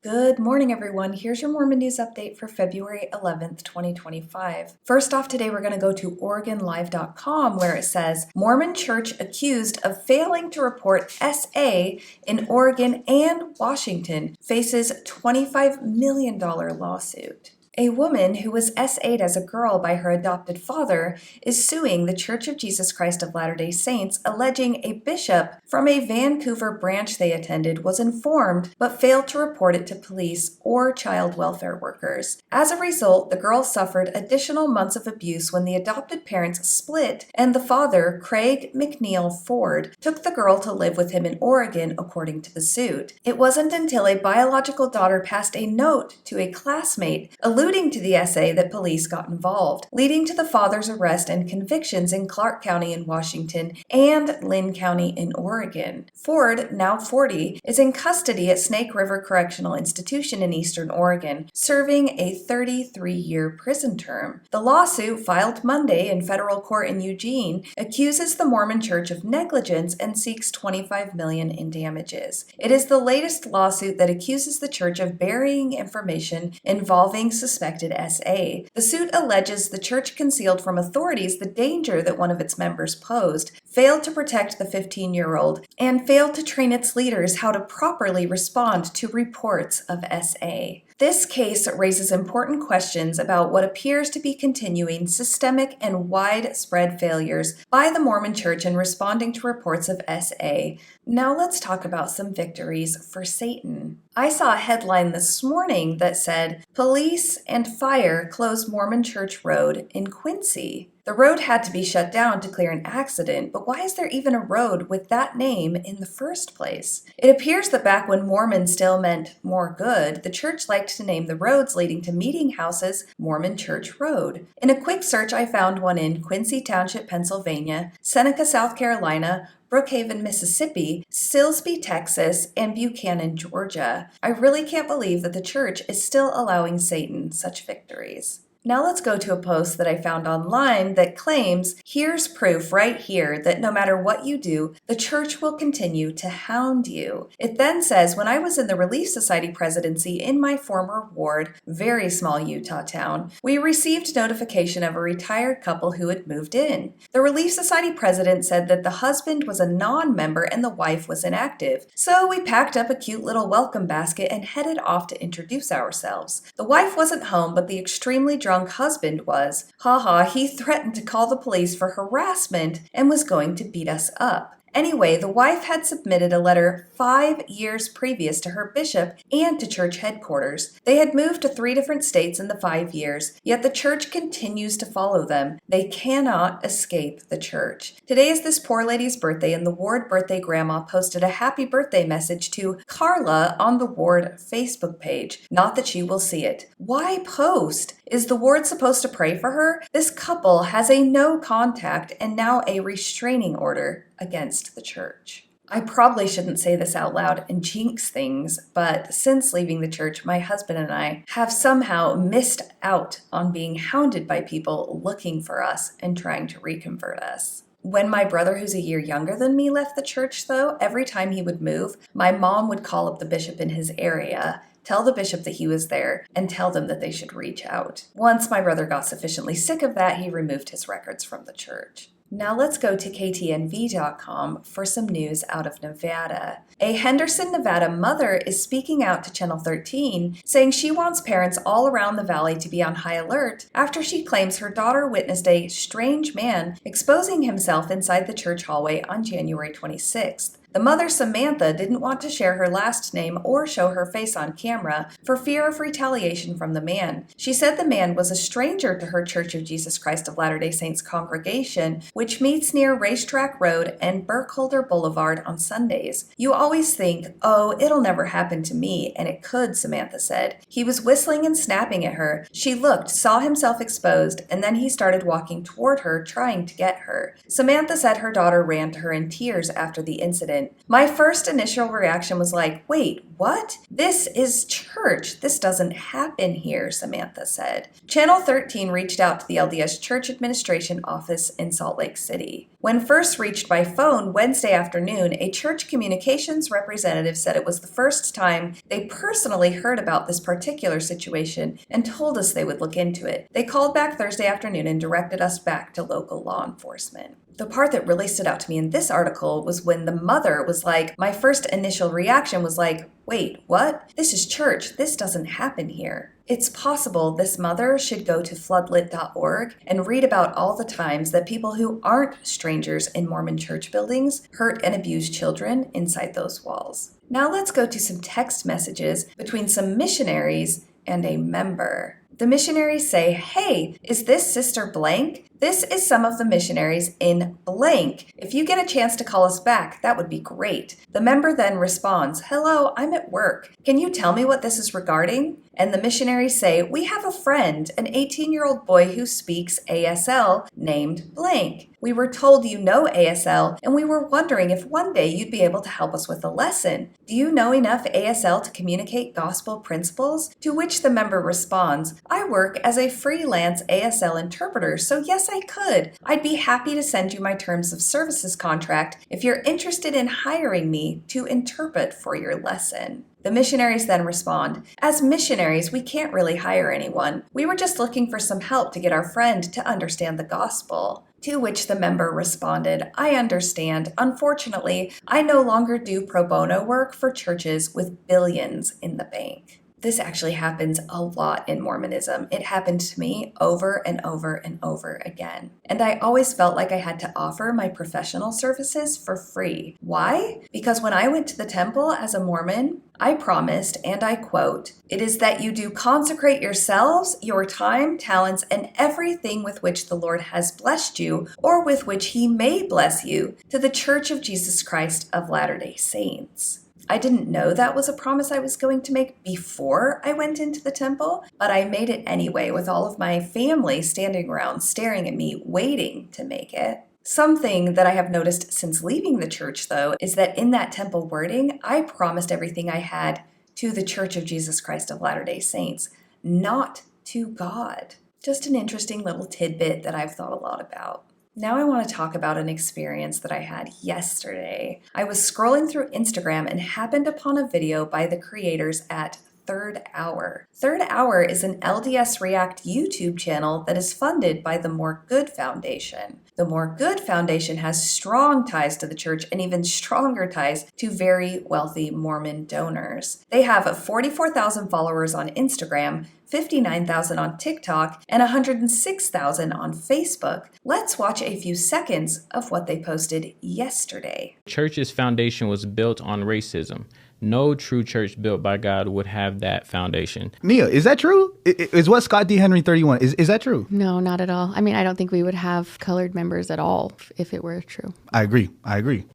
Good morning, everyone. Here's your Mormon news update for February 11th, 2025. First off, today we're going to go to OregonLive.com, where it says Mormon church accused of failing to report SA in Oregon and Washington faces $25 million lawsuit. A woman who was SA'd as a girl by her adopted father is suing the Church of Jesus Christ of Latter-day Saints, alleging a bishop from a Vancouver branch they attended was informed but failed to report it to police or child welfare workers. As a result, the girl suffered additional months of abuse when the adopted parents split, and the father, Craig McNeil Ford, took the girl to live with him in Oregon, according to the suit. It wasn't until a biological daughter passed a note to a classmate alluding to the SA that police got involved, leading to the father's arrest and convictions in Clark County in Washington and Lynn County in Oregon. Ford, now 40, is in custody at Snake River Correctional Institution in Eastern Oregon, serving a 33-year prison term. The lawsuit, filed Monday in federal court in Eugene, accuses the Mormon Church of negligence and seeks $25 million in damages. It is the latest lawsuit that accuses the church of burying information involving suspected SA. The suit alleges the church concealed from authorities the danger that one of its members posed, failed to protect the 15-year-old, and failed to train its leaders how to properly respond to reports of SA. This case raises important questions about what appears to be continuing systemic and widespread failures by the Mormon Church in responding to reports of SA. Now let's talk about some victories for Satan. I saw a headline this morning that said, "Police and fire close Mormon Church Road in Quincy." The road had to be shut down to clear an accident, but why is there even a road with that name in the first place? It appears that back when Mormon still meant more good, the church liked to name the roads leading to meeting houses Mormon Church Road. In a quick search, I found one in Quincy Township, Pennsylvania, Seneca, South Carolina, Brookhaven, Mississippi, Silsbee, Texas, and Buchanan, Georgia. I really can't believe that the church is still allowing Satan such victories. Now let's go to a post that I found online that claims, "Here's proof right here that no matter what you do, the church will continue to hound you." It then says, "When I was in the Relief Society presidency in my former ward, very small Utah town, we received notification of a retired couple who had moved in. The Relief Society president said that the husband was a non-member and the wife was inactive. So we packed up a cute little welcome basket and headed off to introduce ourselves. The wife wasn't home, but the extremely drunk husband was. Haha, he threatened to call the police for harassment and was going to beat us up. Anyway, the wife had submitted a letter 5 years previous to her bishop and to church headquarters. They had moved to 3 different states in the 5 years, yet the church continues to follow them. They cannot escape the church. Today is this poor lady's birthday, and the ward birthday grandma posted a happy birthday message to Carla on the ward Facebook page. Not that she will see it. Why post? Is the ward supposed to pray for her? This couple has a no contact and now a restraining order against the church." I probably shouldn't say this out loud and jinx things, but since leaving the church, my husband and I have somehow missed out on being hounded by people looking for us and trying to reconvert us. When my brother, who's a year younger than me, left the church, though, every time he would move, my mom would call up the bishop in his area, tell the bishop that he was there, and tell them that they should reach out. Once my brother got sufficiently sick of that, he removed his records from the church. Now let's go to KTNV.com for some news out of Nevada. A Henderson, Nevada mother is speaking out to Channel 13, saying she wants parents all around the valley to be on high alert after she claims her daughter witnessed a strange man exposing himself inside the church hallway on January 26th. The mother, Samantha, didn't want to share her last name or show her face on camera for fear of retaliation from the man. She said the man was a stranger to her Church of Jesus Christ of Latter-day Saints congregation, which meets near Racetrack Road and Burkholder Boulevard on Sundays. "You always think, oh, it'll never happen to me, and it could," Samantha said. "He was whistling and snapping at her. She looked, saw himself exposed, and then he started walking toward her, trying to get her." Samantha said her daughter ran to her in tears after the incident. second. My first initial reaction was like, wait, what? This is church. This doesn't happen here, Samantha said. Channel 13 reached out to the LDS Church Administration office in Salt Lake City. When first reached by phone Wednesday afternoon, a church communications representative said it was the first time they personally heard about this particular situation and told us they would look into it. They called back Thursday afternoon and directed us back to local law enforcement. The part that really stood out to me in this article was when the mother was like, my first initial reaction was like, wait, what? This is church. This doesn't happen here. It's possible this mother should go to floodlit.org and read about all the times that people who aren't strangers in Mormon church buildings hurt and abuse children inside those walls. Now let's go to some text messages between some missionaries and a member. The missionaries say, hey, is this Sister Blank? This is some of the missionaries in blank. If you get a chance to call us back, that would be great. The member then responds, hello, I'm at work. Can you tell me what this is regarding? And the missionaries say, we have a friend, an 18-year-old boy who speaks ASL named blank. We were told you know ASL, and we were wondering if one day you'd be able to help us with a lesson. Do you know enough ASL to communicate gospel principles? To which the member responds, I work as a freelance ASL interpreter, so yes, I could. I'd be happy to send you my terms of services contract if you're interested in hiring me to interpret for your lesson. The missionaries then respond, as missionaries, we can't really hire anyone. We were just looking for some help to get our friend to understand the gospel. To which the member responded, I understand. Unfortunately, I no longer do pro bono work for churches with billions in the bank. This actually happens a lot in Mormonism. It happened to me over and over and over again. And I always felt like I had to offer my professional services for free. Why? Because when I went to the temple as a Mormon, I promised, and I quote, it is that you do consecrate yourselves, your time, talents, and everything with which the Lord has blessed you, or with which he may bless you, to the Church of Jesus Christ of Latter-day Saints. I didn't know that was a promise I was going to make before I went into the temple, but I made it anyway with all of my family standing around staring at me, waiting to make it. Something that I have noticed since leaving the church, though, is that in that temple wording, I promised everything I had to the Church of Jesus Christ of Latter-day Saints, not to God. Just an interesting little tidbit that I've thought a lot about. Now I want to talk about an experience that I had yesterday. I was scrolling through Instagram and happened upon a video by the creators at Third Hour. Third Hour is an LDS React YouTube channel that is funded by the More Good Foundation. The More Good Foundation has strong ties to the church and even stronger ties to very wealthy Mormon donors. They have 44,000 followers on Instagram, 59,000 on TikTok, and 106,000 on Facebook. Let's watch a few seconds of what they posted yesterday. Church's foundation was built on racism. No true church built by God would have that foundation. Mia, is that true? Is what Scott D. Henry 31, is that true? No, not at all. I mean, I don't think we would have colored members at all if it were true. I agree.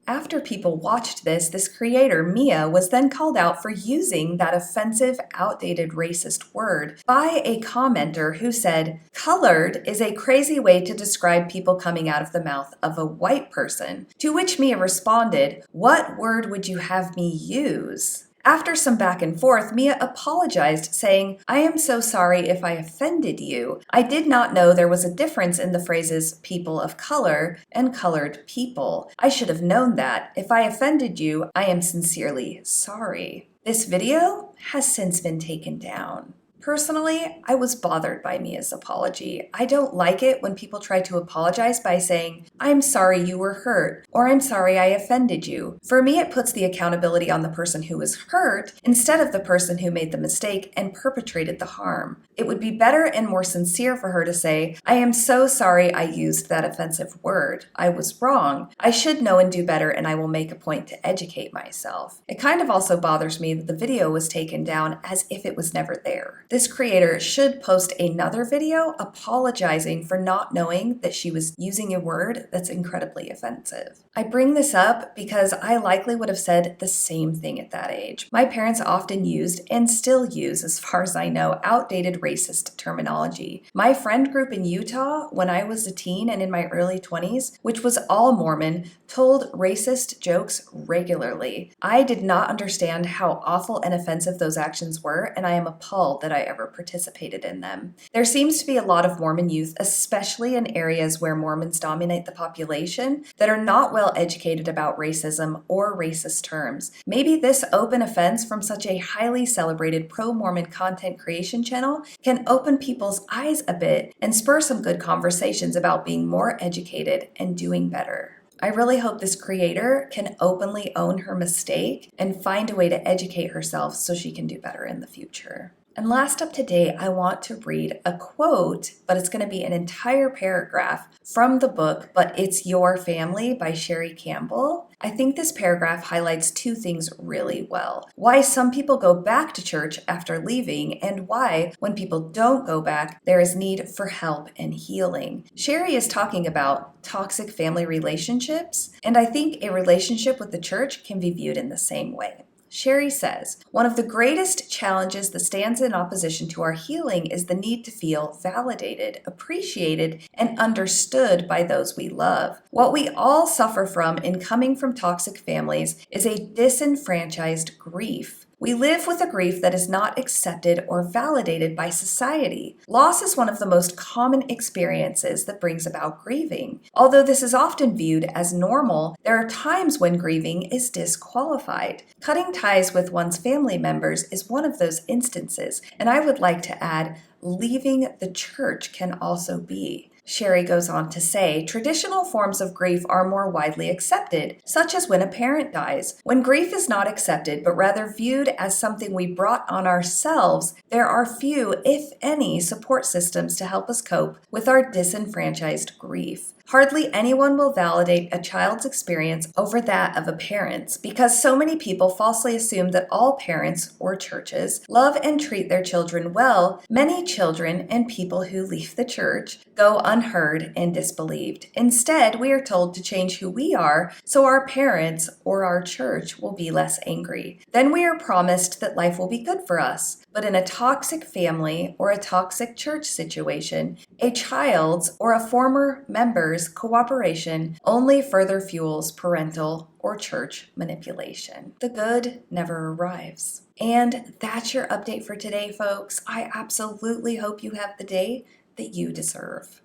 After people watched this creator, Mia, was then called out for using that offensive, outdated, racist word by a commenter who said, colored is a crazy way to describe people coming out of the mouth of a white person. To which Mia responded, what word would you have me use? After some back and forth, Mia apologized, saying, I am so sorry if I offended you. I did not know there was a difference in the phrases people of color and colored people. I should have known that. If I offended you, I am sincerely sorry. This video has since been taken down. Personally, I was bothered by Mia's apology. I don't like it when people try to apologize by saying, I'm sorry you were hurt, or I'm sorry I offended you. For me, it puts the accountability on the person who was hurt instead of the person who made the mistake and perpetrated the harm. It would be better and more sincere for her to say, I am so sorry I used that offensive word. I was wrong. I should know and do better, and I will make a point to educate myself. It kind of also bothers me that the video was taken down as if it was never there. This creator should post another video apologizing for not knowing that she was using a word that's incredibly offensive. I bring this up because I likely would have said the same thing at that age. My parents often used, and still use as far as I know, outdated racist terminology. My friend group in Utah, when I was a teen and in my early 20s, which was all Mormon, told racist jokes regularly. I did not understand how awful and offensive those actions were, and I am appalled that I ever participated in them. There seems to be a lot of Mormon youth, especially in areas where Mormons dominate the population, that are not well educated about racism or racist terms. Maybe this open offense from such a highly celebrated pro-Mormon content creation channel can open people's eyes a bit and spur some good conversations about being more educated and doing better. I really hope this creator can openly own her mistake and find a way to educate herself so she can do better in the future. And last up today, I want to read a quote, but it's going to be an entire paragraph from the book, But It's Your Family by Sherry Campbell. I think this paragraph highlights two things really well. Why some people go back to church after leaving, and why, when people don't go back, there is need for help and healing. Sherry is talking about toxic family relationships, and I think a relationship with the church can be viewed in the same way. Sherry says, one of the greatest challenges that stands in opposition to our healing is the need to feel validated, appreciated, and understood by those we love. What we all suffer from in coming from toxic families is a disenfranchised grief. We live with a grief that is not accepted or validated by society. Loss is one of the most common experiences that brings about grieving. Although this is often viewed as normal, there are times when grieving is disqualified. Cutting ties with one's family members is one of those instances, and I would like to add, leaving the church can also be. Sherry goes on to say, traditional forms of grief are more widely accepted, such as when a parent dies. When grief is not accepted, but rather viewed as something we brought on ourselves, there are few, if any, support systems to help us cope with our disenfranchised grief. Hardly anyone will validate a child's experience over that of a parent's, because so many people falsely assume that all parents or churches love and treat their children well. Many children and people who leave the church go unheard and disbelieved. Instead, we are told to change who we are so our parents or our church will be less angry. Then we are promised that life will be good for us. But in a toxic family or a toxic church situation, a child's or a former member's cooperation only further fuels parental or church manipulation. The good never arrives. And that's your update for today, folks. I absolutely hope you have the day that you deserve.